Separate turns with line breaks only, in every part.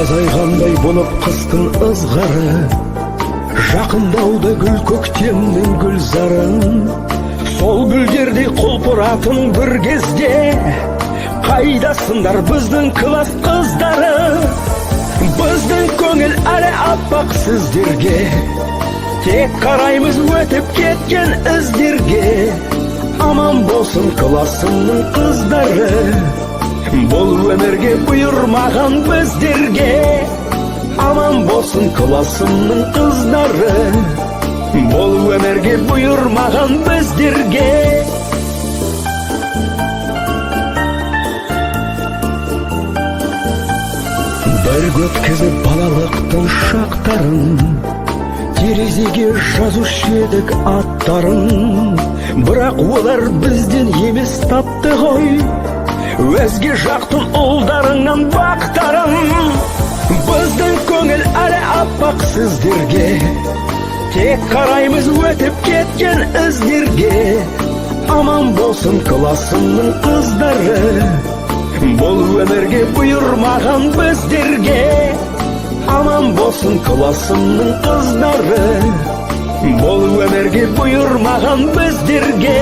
Азайғандай болып қыстың ызғары, жақындауды гүл көктемнің гүлзарын. Сол гүлдердей құлпыратын бір кезде, қайдасындар біздің класс қыздары? Біздің көңіл әлі аппақ сіздерге, тек қараймыз өтіп кеткен іздерге. Аман болсын классымның қыздары, бұл өмірге бұйырмаған біздерге. Аман болсын классымның қыздары, бұл өмірге бұйырмаған біздерге. Бір өткізіп балалықтың шақтарын, терезеге жазушы едік аттарын. Бірақ олар бізден емес тапты ғой, өзге жақтың ұлдарыңнан бақтарын. Біздің көңіл әлі аппақ сіздерге, тек қараймыз өтіп кеткен іздерге. Аман болсын классымның қыздары, бұл өмірге бұйырмаған біздерге. Аман болсын классымның қыздары, бұл өмірге бұйырмаған біздерге.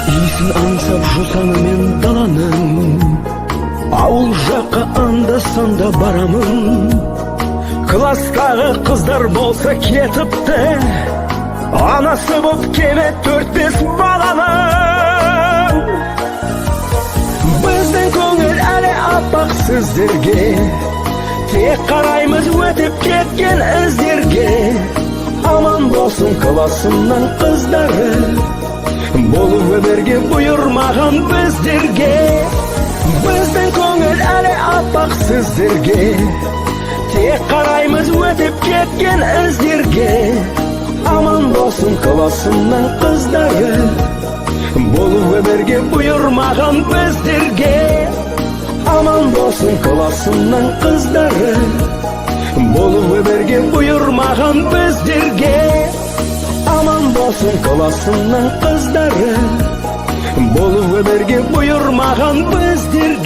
Исін аңсап жусанымен даланың, ауыл жаққа анда-санда барамын. Класстағы қыздар болса кетіпті, анасы боп кеме 4-5 баланың. Біздің көңіл әлі аппақ сіздерге, тек қараймыз өтіп кеткен іздерге. Аман болсын классымның қыздары, бұл өмірге бұйырмаған біздерге. Біздің көңіл әлі аппақ сіздерге, тек қараймыз өтіп кеткен іздерге. Аман болсын классымның қыздары, бұл өмірге бұйырмаған біздерге. Аман болсын классымның қыздары, бұл өмірге бұйырмаған біздерге. Аман болсын классымның қыздары, бұл өмірге бұйырмаған біздерге.